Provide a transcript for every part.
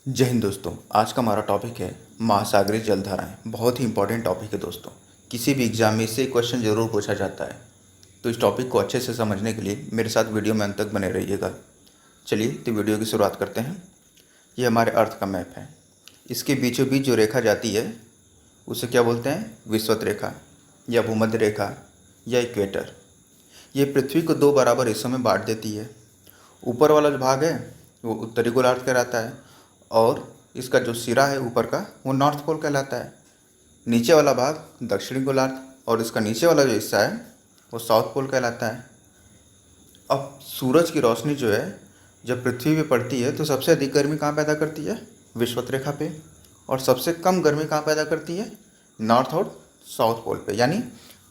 जय हिंद दोस्तों। आज का हमारा टॉपिक है महासागरीय जलधाराएं। बहुत ही इंपॉर्टेंट टॉपिक है दोस्तों। किसी भी एग्जाम में इससे क्वेश्चन ज़रूर पूछा जाता है। तो इस टॉपिक को अच्छे से समझने के लिए मेरे साथ वीडियो में अंत तक बने रहिएगा। चलिए तो वीडियो की शुरुआत करते हैं। ये हमारे अर्थ का मैप है। इसके बीचों बीच जो रेखा जाती है उसे क्या बोलते हैं? विषुवत रेखा या भूमध्य रेखा या इक्वेटर। ये पृथ्वी को दो बराबर हिस्सों में बांट देती है। ऊपर वाला जो भाग है वो उत्तरी गोलार्ध कहलाता है और इसका जो सिरा है ऊपर का वो नॉर्थ पोल कहलाता है। नीचे वाला भाग दक्षिणी गोलार्ध और इसका नीचे वाला जो हिस्सा है वो साउथ पोल कहलाता है। अब सूरज की रोशनी जो है जब पृथ्वी पे पड़ती है तो सबसे अधिक गर्मी कहाँ पैदा करती है? विषुवत रेखा पे। और सबसे कम गर्मी कहाँ पैदा करती है? नॉर्थ और साउथ पोल पे। यानी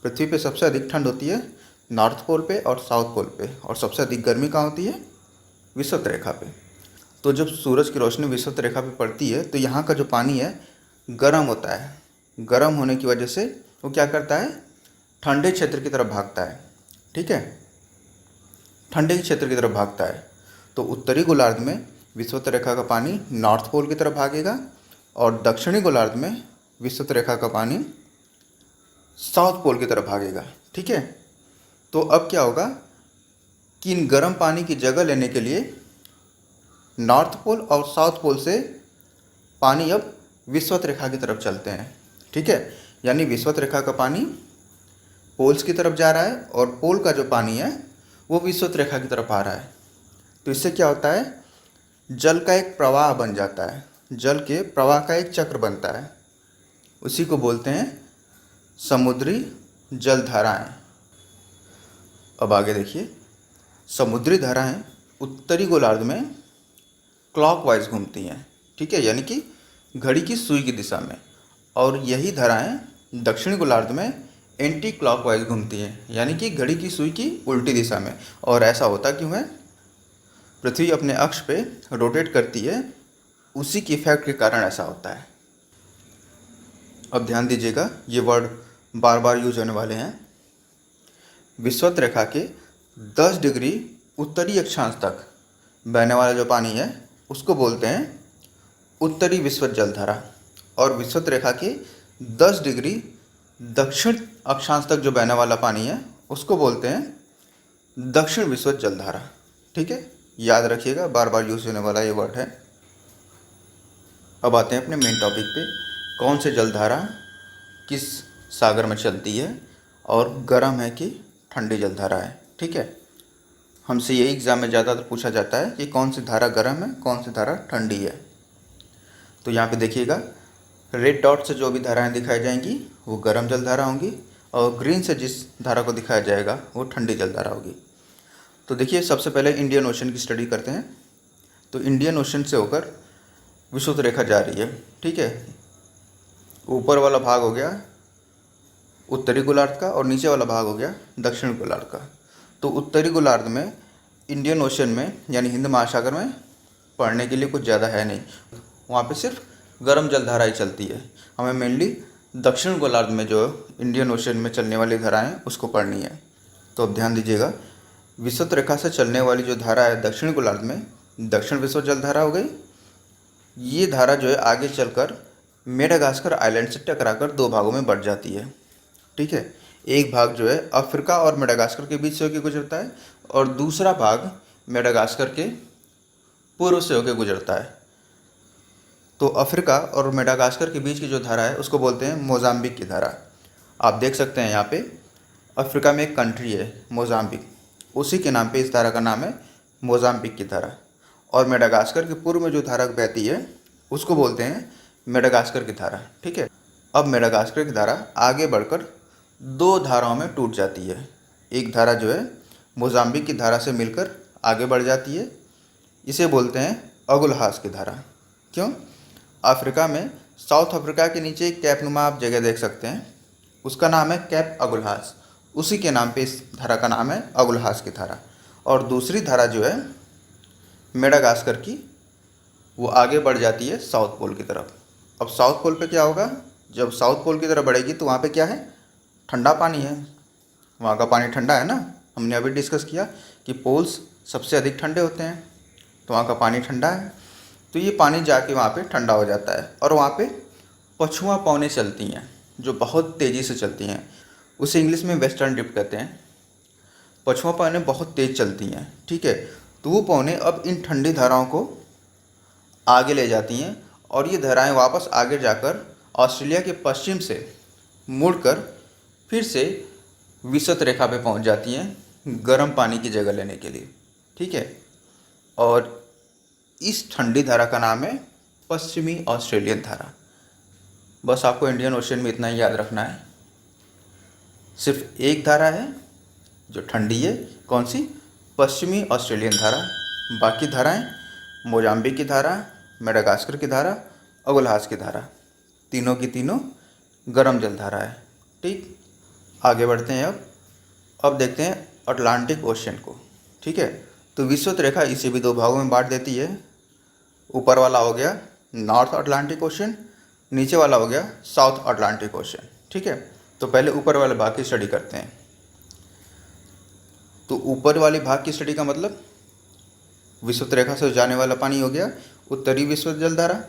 पृथ्वी पे सबसे अधिक ठंड होती है नॉर्थ पोल पे और साउथ पोल पे, और सबसे अधिक गर्मी कहाँ होती है? विषुवत रेखा पे। तो जब सूरज की रोशनी विषुवत रेखा पे पड़ती है तो यहाँ का जो पानी है गर्म होता है। गर्म होने की वजह से वो क्या करता है? ठंडे क्षेत्र की तरफ भागता है। ठीक है, ठंडे क्षेत्र की तरफ भागता है। तो उत्तरी गोलार्ध में विषुवत रेखा का पानी नॉर्थ पोल की तरफ भागेगा और दक्षिणी गोलार्ध में विषुवत रेखा का पानी साउथ पोल की तरफ भागेगा। ठीक है, तो अब क्या होगा कि इन गर्म पानी की जगह लेने के लिए नॉर्थ पोल और साउथ पोल से पानी अब विषुवत रेखा की तरफ चलते हैं। ठीक है, यानी विषुवत रेखा का पानी पोल्स की तरफ जा रहा है और पोल का जो पानी है वो विषुवत रेखा की तरफ आ रहा है। तो इससे क्या होता है? जल का एक प्रवाह बन जाता है। जल के प्रवाह का एक चक्र बनता है। उसी को बोलते हैं समुद्री जलधाराएं। अब आगे देखिए, समुद्री धाराएं उत्तरी गोलार्ध में क्लॉकवाइज घूमती हैं। ठीक है, यानी कि घड़ी की सुई की दिशा में। और यही धाराएं दक्षिणी गोलार्ध में एंटी क्लॉकवाइज घूमती हैं, यानी कि घड़ी की सुई की उल्टी दिशा में। और ऐसा होता क्यों है? पृथ्वी अपने अक्ष पे रोटेट करती है, उसी के इफेक्ट के कारण ऐसा होता है। अब ध्यान दीजिएगा, ये वर्ड बार बार यूज होने वाले हैं। विषुवत रेखा के 10 डिग्री उत्तरी अक्षांश तक बहने वाला जो पानी है उसको बोलते हैं उत्तरी विषुवत जलधारा। और विषुवत रेखा के 10 डिग्री दक्षिण अक्षांश तक जो बहने वाला पानी है उसको बोलते हैं दक्षिण विषुवत जलधारा। ठीक है, याद रखिएगा, बार बार यूज होने वाला ये वर्ड है। अब आते हैं अपने मेन टॉपिक पे। कौन से जलधारा किस सागर में चलती है और गर्म है कि ठंडी जलधारा है? ठीक है, हमसे यही एग्जाम में ज़्यादातर पूछा जाता है कि कौन सी धारा गर्म है, कौन सी धारा ठंडी है। तो यहाँ पे देखिएगा, रेड डॉट से जो भी धाराएं दिखाई जाएंगी वो गर्म जलधारा होंगी और ग्रीन से जिस धारा को दिखाया जाएगा वो ठंडी जलधारा होगी। तो देखिए, सबसे पहले इंडियन ओशन की स्टडी करते हैं। तो इंडियन ओशन से होकर विषुवत रेखा जा रही है। ठीक है, ऊपर वाला भाग हो गया उत्तरी गोलार्ध का और नीचे वाला भाग हो गया दक्षिण गोलार्ध का। तो उत्तरी गोलार्ध में इंडियन ओशन में यानी हिंद महासागर में पढ़ने के लिए कुछ ज़्यादा है नहीं। वहाँ पे सिर्फ गर्म जलधारा ही चलती है। हमें मेनली दक्षिण गोलार्ध में जो इंडियन ओशन में चलने वाली धाराएं उसको पढ़नी है। तो अब ध्यान दीजिएगा, विषुवत रेखा से चलने वाली जो धारा है दक्षिण गोलार्ध में दक्षिण विषुवत जलधारा हो गई। ये धारा जो है आगे चलकर मेडागास्कर आइलैंड से टकराकर दो भागों में बढ़ जाती है। ठीक है, एक भाग जो है अफ्रीका और मेडागास्कर के बीच से होकर गुजरता है और दूसरा भाग मेडागास्कर के पूर्व से होकर गुजरता है। तो अफ्रीका और मेडागास्कर के बीच की जो धारा है उसको बोलते हैं मोजाम्बिक की धारा। आप देख सकते हैं यहाँ पे अफ्रीका में एक कंट्री है मोजाम्बिक, उसी के नाम पे इस धारा का नाम है मोजाम्बिक की धारा। और मेडागास्कर के पूर्व में जो धारा बहती है उसको बोलते हैं मेडागास्कर की धारा। ठीक है, अब मेडागास्कर की धारा आगे बढ़कर दो धाराओं में टूट जाती है। एक धारा जो है मोजाम्बिक की धारा से मिलकर आगे बढ़ जाती है, इसे बोलते हैं अगुलहास की धारा। क्यों? अफ्रीका में साउथ अफ्रीका के नीचे एक कैपनुमा आप जगह देख सकते हैं, उसका नाम है कैप अगुलहास। उसी के नाम पे इस धारा का नाम है अगुलहास की धारा। और दूसरी धारा जो है मेडागास्कर की, वो आगे बढ़ जाती है साउथ पोल की तरफ। अब साउथ पोल पे क्या होगा? जब साउथ पोल की तरफ बढ़ेगी तो वहाँ पे क्या है? ठंडा पानी है। वहाँ का पानी ठंडा है ना, हमने अभी डिस्कस किया कि पोल्स सबसे अधिक ठंडे होते हैं, तो वहाँ का पानी ठंडा है। तो ये पानी जाके वहाँ पे ठंडा हो जाता है और वहाँ पे पछुआ पवनें चलती हैं जो बहुत तेज़ी से चलती हैं, उसे इंग्लिश में वेस्टर्न ड्रिफ्ट कहते हैं। पछुआ पवनें बहुत तेज़ चलती हैं, ठीक है। तो वो पवनें अब इन ठंडी धाराओं को आगे ले जाती हैं और ये धाराएं वापस आगे जाकर ऑस्ट्रेलिया के पश्चिम से मुड़कर फिर से विषुवत रेखा पे पहुंच जाती हैं गर्म पानी की जगह लेने के लिए, ठीक है। और इस ठंडी धारा का नाम है पश्चिमी ऑस्ट्रेलियन धारा। बस आपको इंडियन ओशन में इतना ही याद रखना है, सिर्फ एक धारा है जो ठंडी है, कौन सी? पश्चिमी ऑस्ट्रेलियन धारा। बाकी धाराएं मोजाम्बिक की धारा, मेडागास्कर की धारा और उल्हास की धारा, तीनों की तीनों गर्म जल धारा है, ठीक। आगे बढ़ते हैं। अब देखते हैं अटलांटिक ओशन को, ठीक है। तो विषुवत रेखा इसे भी दो भागों में बांट देती है। ऊपर वाला हो गया नॉर्थ अटलांटिक ओशन, नीचे वाला हो गया साउथ अटलांटिक ओशन, ठीक है। तो पहले ऊपर वाले भाग की स्टडी करते हैं। तो ऊपर वाले भाग की स्टडी का मतलब विषुवत रेखा से जाने वाला पानी हो गया उत्तरी विषुवत जलधारा।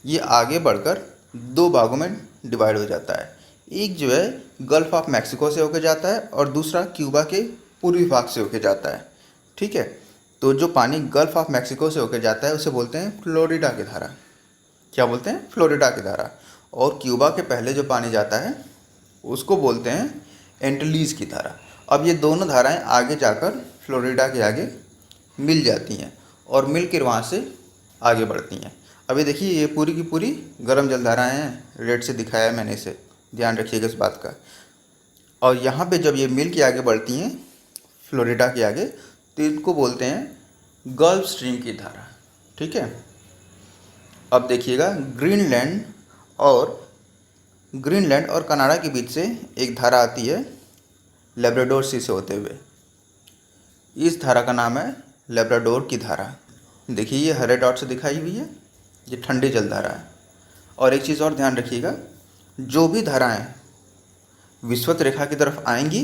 ये आगे बढ़कर दो भागों में डिवाइड हो जाता है। एक जो है गल्फ ऑफ मैक्सिको से होकर जाता है और दूसरा क्यूबा के पूर्वी भाग से होकर जाता है, ठीक है। तो जो पानी गल्फ ऑफ मैक्सिको से होकर जाता है उसे बोलते हैं फ्लोरिडा की धारा। क्या बोलते हैं? फ्लोरिडा की धारा। और क्यूबा के पहले जो पानी जाता है उसको बोलते हैं एंटीलीज की धारा। अब ये दोनों धाराएं आगे जाकर फ्लोरिडा के आगे मिल जाती हैं और मिलकर वहाँ से आगे बढ़ती हैं। अभी देखिए ये पूरी की पूरी गर्म जलधाराएं हैं, रेड से दिखाया है मैंने इसे, ध्यान रखिएगा इस बात का। और यहाँ पे जब ये मिल के आगे बढ़ती हैं फ्लोरिडा के आगे, तो इनको बोलते हैं गल्फ स्ट्रीम की धारा, ठीक है। अब देखिएगा ग्रीनलैंड और कनाडा के बीच से एक धारा आती है लेब्राडोर सी से होते हुए। इस धारा का नाम है लेब्राडोर की धारा। देखिए ये हरे डॉट से दिखाई हुई है, ये ठंडी जलधारा है। और एक चीज़ और ध्यान रखिएगा, जो भी धाराएं विषुवत रेखा की तरफ आएंगी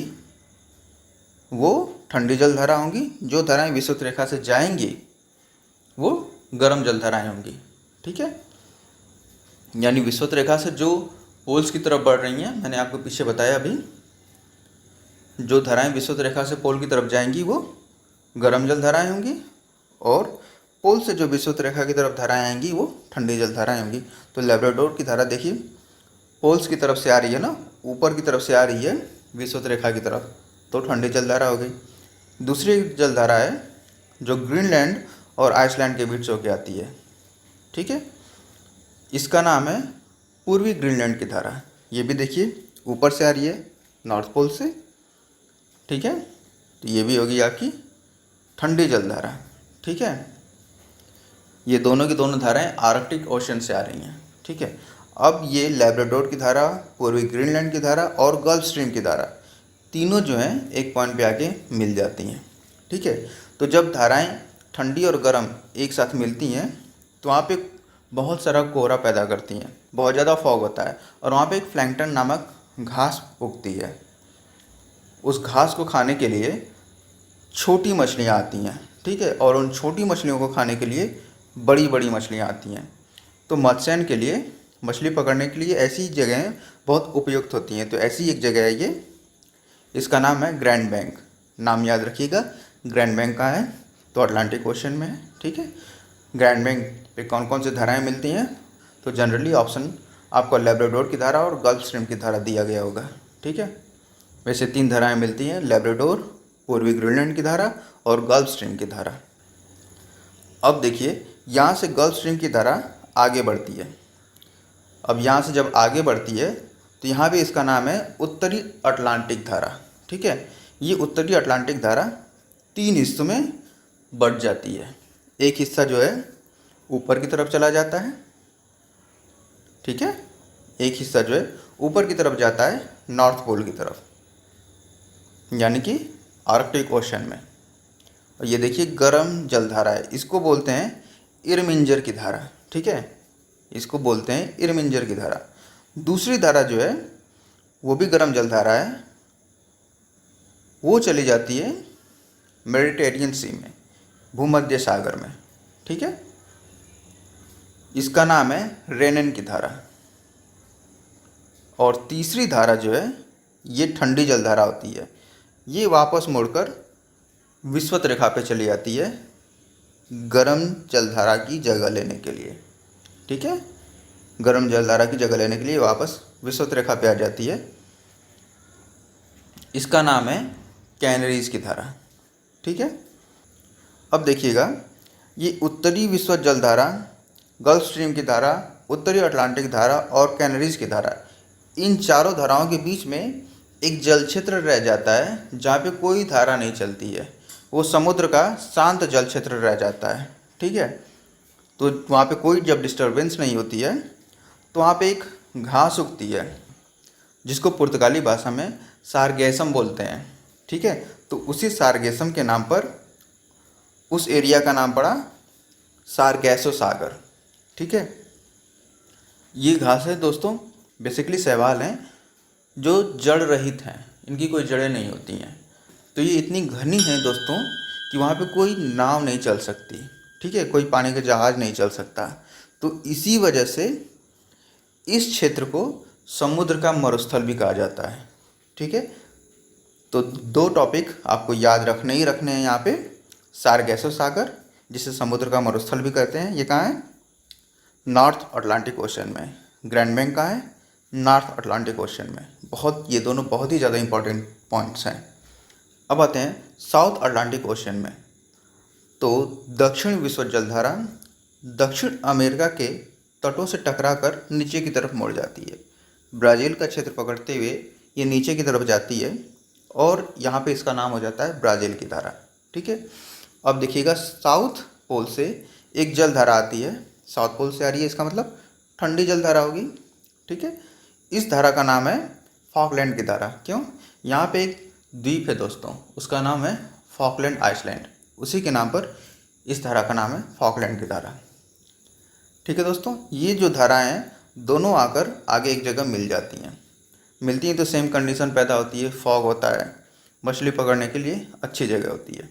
वो ठंडी जलधारा होंगी, जो धाराएं विषुवत रेखा से जाएंगी वो गर्म जलधाराएं होंगी, ठीक है। यानी विषुवत रेखा से जो पोल्स की तरफ बढ़ रही हैं, मैंने आपको पीछे बताया अभी, जो धाराएं विषुवत रेखा से पोल की तरफ जाएंगी वो गर्म जलधाराएं होंगी और पोल से जो विषुवत रेखा की तरफ धाराएं आएंगी वो ठंडी जलधाराएं होंगी। तो लेब्राडोर की धारा देखिए पोल्स की तरफ से आ रही है ना, ऊपर की तरफ से आ रही है विषुवत रेखा की तरफ, तो ठंडी जलधारा हो गई। दूसरी जलधारा है जो ग्रीनलैंड और आइसलैंड के बीच होकर आती है, ठीक है। इसका नाम है पूर्वी ग्रीनलैंड की धारा। ये भी देखिए ऊपर से आ रही है नॉर्थ पोल से, ठीक है। तो ये भी होगी आपकी ठंडी जलधारा, ठीक है। ये दोनों की दोनों धाराएं आर्कटिक ओशन से आ रही हैं, ठीक है। अब ये लेब्राडोर की धारा, पूर्वी ग्रीनलैंड की धारा और गल्फ स्ट्रीम की धारा तीनों जो हैं एक पॉइंट पे आके मिल जाती हैं, ठीक है। तो जब धाराएं ठंडी और गर्म एक साथ मिलती हैं तो वहाँ पे बहुत सारा कोहरा पैदा करती हैं, बहुत ज़्यादा फॉग होता है और वहाँ पे एक प्लैंकटन नामक घास उगती है। उस घास को खाने के लिए छोटी मछलियाँ आती हैं, ठीक है। और उन छोटी मछलियों को खाने के लिए बड़ी बड़ी मछलियाँ आती हैं। तो मत्स्यायन के लिए, मछली पकड़ने के लिए ऐसी जगहें बहुत उपयुक्त होती हैं। तो ऐसी एक जगह है ये, इसका नाम है ग्रैंड बैंक। नाम याद रखिएगा, ग्रैंड बैंक कहाँ है? तो अटलांटिक ओशन में है, ठीक है। ग्रैंड बैंक पे कौन कौन सी धाराएं मिलती हैं? तो जनरली ऑप्शन आपको लेब्राडोर की धारा और गल्फ स्ट्रीम की धारा दिया गया होगा, ठीक है। वैसे तीन धाराएं मिलती हैं, लेब्राडोर, पूर्वी ग्रीनलैंड की धारा और गल्फ स्ट्रीम की धारा। अब देखिए यहाँ से गल्फ स्ट्रीम की धारा आगे बढ़ती है। अब यहाँ से जब आगे बढ़ती है तो यहाँ भी इसका नाम है उत्तरी अटलांटिक धारा, ठीक है। ये उत्तरी अटलांटिक धारा तीन हिस्सों में बढ़ जाती है। एक हिस्सा जो है ऊपर की तरफ चला जाता है, ठीक है। एक हिस्सा जो है ऊपर की तरफ जाता है नॉर्थ पोल की तरफ, यानी कि आर्कटिक ओशन में। और ये देखिए गर्म जलधारा है, इसको बोलते हैं इरमिंजर की धारा, ठीक है। इसको बोलते हैं इरमिंजर की धारा। दूसरी धारा जो है वो भी गर्म जलधारा है, वो चली जाती है मेडिटेरियन सी में, भूमध्य सागर में, ठीक है। इसका नाम है रेनन की धारा। और तीसरी धारा जो है ये ठंडी जलधारा होती है। ये वापस मुड़कर विषुवत रेखा पे चली जाती है गर्म जलधारा की जगह लेने के लिए। ठीक है, गर्म जलधारा की जगह लेने के लिए वापस विषुवत रेखा पे आ जाती है। इसका नाम है कैनरीज की धारा। ठीक है, अब देखिएगा, ये उत्तरी विषुवत जलधारा, गल्फ स्ट्रीम की धारा, उत्तरी अटलांटिक धारा और कैनरीज की धारा, इन चारों धाराओं के बीच में एक जल क्षेत्र रह जाता है जहाँ पे कोई धारा नहीं चलती है। वो समुद्र का शांत जल क्षेत्र रह जाता है। ठीक है, तो वहाँ पे कोई जब डिस्टरबेंस नहीं होती है तो वहाँ पे एक घास उगती है जिसको पुर्तगाली भाषा में सारगैसम बोलते हैं। ठीक है, तो उसी सारगैसम के नाम पर उस एरिया का नाम पड़ा सारगैसो सागर। ठीक है, ये घास है दोस्तों, बेसिकली शैवाल हैं जो जड़ रहित हैं, इनकी कोई जड़ें नहीं होती हैं। तो ये इतनी घनी है दोस्तों कि वहाँ पे कोई नाव नहीं चल सकती। ठीक है, कोई पानी का जहाज़ नहीं चल सकता। तो इसी वजह से इस क्षेत्र को समुद्र का मरुस्थल भी कहा जाता है। ठीक है, तो दो टॉपिक आपको याद रखने ही रखने हैं यहाँ पे। सारगैसो सागर, जिसे समुद्र का मरुस्थल भी कहते हैं, ये कहाँ है? नॉर्थ अटलांटिक ओशन में। ग्रैंड बैंक कहाँ है? नॉर्थ अटलांटिक ओशन में। ये दोनों बहुत ही ज़्यादा इंपॉर्टेंट पॉइंट्स हैं। अब आते हैं साउथ अटलांटिक ओशन में। तो दक्षिण विषुवत जलधारा दक्षिण अमेरिका के तटों से टकराकर नीचे की तरफ मुड़ जाती है। ब्राज़ील का क्षेत्र पकड़ते हुए ये नीचे की तरफ जाती है और यहाँ पे इसका नाम हो जाता है ब्राज़ील की धारा। ठीक है, अब देखिएगा, साउथ पोल से एक जलधारा आती है। साउथ पोल से आ रही है, इसका मतलब ठंडी जलधारा होगी। ठीक है, इस धारा का नाम है फॉकलैंड की धारा। क्यों? यहाँ पे एक द्वीप है दोस्तों, उसका नाम है फॉकलैंड आइसलैंड। उसी के नाम पर इस धारा का नाम है फॉकलैंड की धारा। ठीक है दोस्तों, ये जो धाराएं हैं दोनों आकर आगे एक जगह मिलती हैं तो सेम कंडीशन पैदा होती है, फॉग होता है, मछली पकड़ने के लिए अच्छी जगह होती है।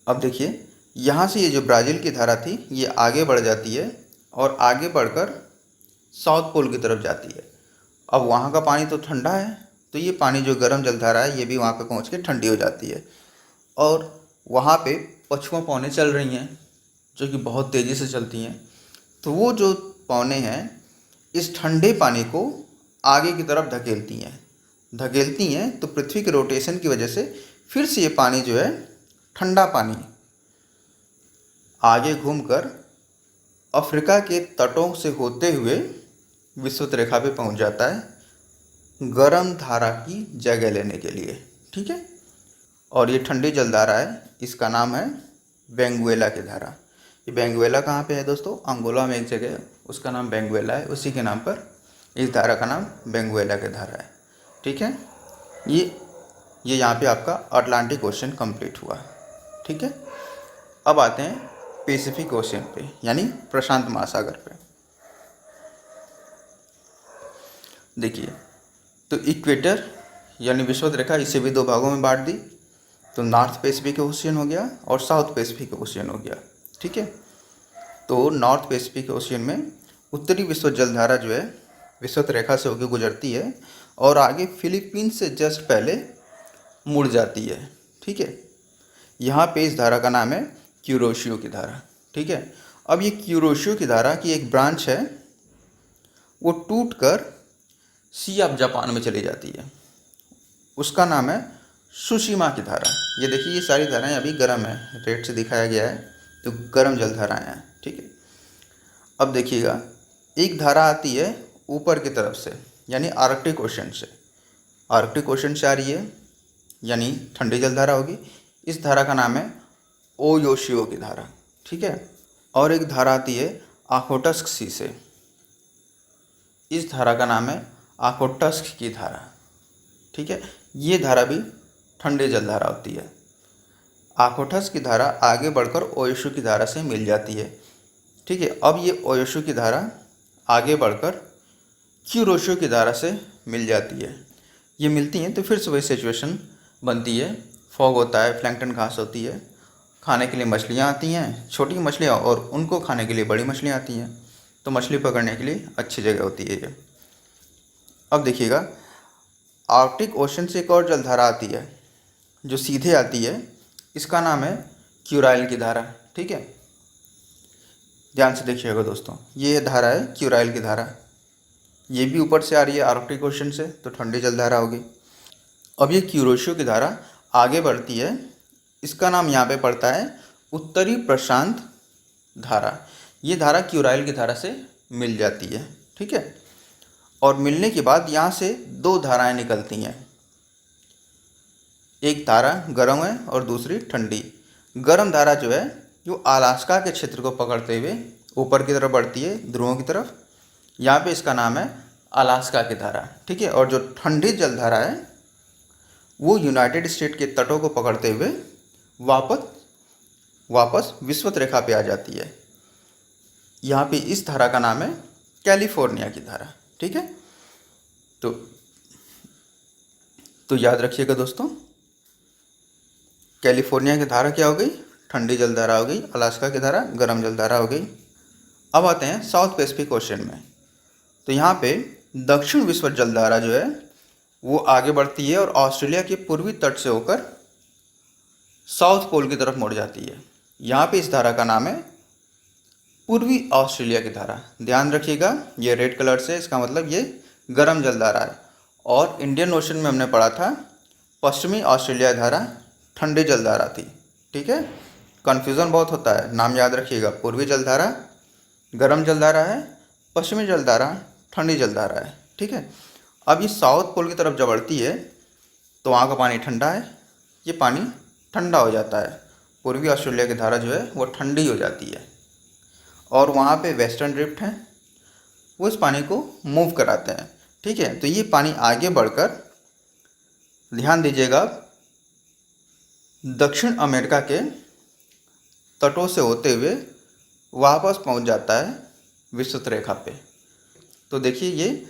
अब देखिए, यहाँ से ये जो ब्राज़ील की धारा थी ये आगे बढ़ जाती है और आगे बढ़कर साउथ पोल की तरफ जाती है। अब वहाँ का पानी तो ठंडा है, तो ये पानी जो गर्म जलधारा है ये भी वहाँ पे पहुँच के ठंडी हो जाती है। और वहाँ पे पछुआ पौने चल रही हैं जो कि बहुत तेज़ी से चलती हैं। तो वो जो पौने हैं इस ठंडे पानी को आगे की तरफ धकेलती हैं तो पृथ्वी के रोटेशन की वजह से फिर से ये पानी जो है, ठंडा पानी, आगे घूमकर अफ्रीका के तटों से होते हुए विषुवत रेखा पे पहुंच जाता है गर्म धारा की जगह लेने के लिए। ठीक है, और ये ठंडी जलधारा है, इसका नाम है बेंगुएला की धारा। ये बेंगुएला कहाँ पे है दोस्तों? अंगोला में एक जगह है, उसका नाम बेंगुएला है। उसी के नाम पर इस धारा का नाम बेंगुएला की धारा है। ठीक है, ये यहाँ पे आपका अटलांटिक ओशन कंप्लीट हुआ। ठीक है, अब आते हैं पैसिफिक ओशन पे, यानी प्रशांत महासागर पे। देखिए, तो इक्वेटर यानी विषुवत रेखा, इसे भी दो भागों में बांट दी। तो नॉर्थ पैसिफिक ओशियन हो गया और साउथ पैसिफिक ओशियन हो गया। ठीक है, तो नॉर्थ पैसिफिक ओशियन में उत्तरी विषुवत जलधारा जो है विषुवत रेखा से होकर गुजरती है और आगे फिलीपींस से जस्ट पहले मुड़ जाती है। ठीक है, यहाँ पे इस धारा का नाम है क्यूरोशियो की धारा। ठीक है, अब ये क्यूरोशियो की धारा की एक ब्रांच है, वो टूटकर सी ऑफ जापान में चली जाती है। उसका नाम है सुशिमा की धारा। ये देखिए, ये सारी धाराएं अभी गर्म है, रेड से दिखाया गया है, तो गर्म जल धाराएँ हैं। ठीक है, अब देखिएगा, एक धारा आती है ऊपर की तरफ से, यानी आर्कटिक ओशन से। आर्कटिक ओशन से आ रही है, यानी ठंडी जलधारा होगी। इस धारा का नाम है ओयोशियो की धारा। ठीक है, और एक धारा आती है आखोटस्क सी से। इस धारा का नाम है आखोटस्क की धारा। ठीक है, ये धारा भी ठंडी जलधारा होती है। आखोटस्क की धारा आगे बढ़कर ओयोशु की धारा से मिल जाती है। ठीक है, अब ये ओयोशु की धारा आगे बढ़कर क्यूरोशियो की धारा से मिल जाती है। ये मिलती हैं तो फिर से वही सिचुएशन बनती है, फॉग होता है, प्लैंकटन घास होती है, खाने के लिए मछलियाँ आती हैं, छोटी मछलियाँ, और उनको खाने के लिए बड़ी मछलियाँ आती हैं। तो मछली पकड़ने के लिए अच्छी जगह होती है ये। अब देखिएगा, आर्कटिक ओशन से एक और जलधारा आती है जो सीधे आती है, इसका नाम है क्यूराइल की धारा। ठीक है, ध्यान से देखिएगा दोस्तों, ये धारा है क्यूराइल की धारा। ये भी ऊपर से आ रही है आर्कटिक ओशन से, तो ठंडी जलधारा होगी। अब ये क्यूरोशियो की धारा आगे बढ़ती है, इसका नाम यहाँ पे पड़ता है उत्तरी प्रशांत धारा। ये धारा क्यूराइल की धारा से मिल जाती है। ठीक है, और मिलने के बाद यहाँ से दो धाराएं निकलती हैं, एक धारा गर्म है और दूसरी ठंडी। गर्म धारा जो है जो अलास्का के क्षेत्र को पकड़ते हुए ऊपर की तरफ बढ़ती है, ध्रुवों की तरफ। यहाँ पे इसका नाम है अलास्का की धारा। ठीक है, और जो ठंडी जलधारा है वो यूनाइटेड स्टेट के तटों को पकड़ते हुए वापस विषुवत रेखा पे आ जाती है। यहाँ पे इस धारा का नाम है कैलिफोर्निया की धारा। ठीक है, तो याद रखिएगा दोस्तों, कैलिफोर्निया की धारा क्या हो गई? ठंडी जलधारा हो गई। अलास्का की धारा गर्म जलधारा हो गई। अब आते हैं साउथ पैसिफिक ओशन में। तो यहाँ पे दक्षिण विषुवत जलधारा जो है वो आगे बढ़ती है और ऑस्ट्रेलिया के पूर्वी तट से होकर साउथ पोल की तरफ मुड़ जाती है। यहाँ पे इस धारा का नाम है पूर्वी ऑस्ट्रेलिया की धारा। ध्यान रखिएगा, ये रेड कलर से, इसका मतलब ये गर्म जलधारा है। और इंडियन ओशन में हमने पढ़ा था पश्चिमी ऑस्ट्रेलिया धारा ठंडी जलधारा थी। ठीक है, कन्फ्यूज़न बहुत होता है, नाम याद रखिएगा। पूर्वी जलधारा गर्म जलधारा है, पश्चिमी जलधारा ठंडी जलधारा है। ठीक है, अब ये साउथ पोल की तरफ जब बढ़ती है तो वहाँ का पानी ठंडा है, ये पानी ठंडा हो जाता है। पूर्वी ऑस्ट्रेलिया की धारा जो है वो ठंडी हो जाती है और वहाँ पे वेस्टर्न ड्रिफ्ट है, वो इस पानी को मूव कराते हैं। ठीक है, तो ये पानी आगे बढ़कर, ध्यान दीजिएगा, दक्षिण अमेरिका के तटों से होते हुए वापस पहुँच जाता है विषुवत रेखा पे। तो देखिए, ये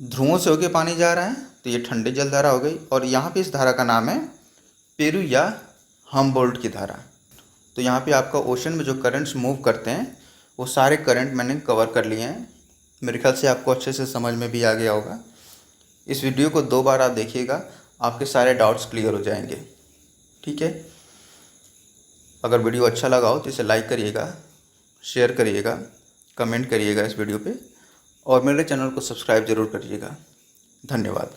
ध्रुवों से होके पानी जा रहा है, तो ये ठंडी जलधारा हो गई। और यहाँ पे इस धारा का नाम है पेरू या हम्बोल्ट की धारा। तो यहाँ पे आपका ओशन में जो करंट्स मूव करते हैं वो सारे करंट मैंने कवर कर लिए हैं। मेरे ख्याल से आपको अच्छे से समझ में भी आ गया होगा। इस वीडियो को 2 बार आप देखिएगा, आपके सारे डाउट्स क्लियर हो जाएंगे। ठीक है, अगर वीडियो अच्छा लगा हो तो इसे लाइक करिएगा, शेयर करिएगा, कमेंट करिएगा इस वीडियो पे, और मेरे चैनल को सब्सक्राइब ज़रूर करिएगा। धन्यवाद।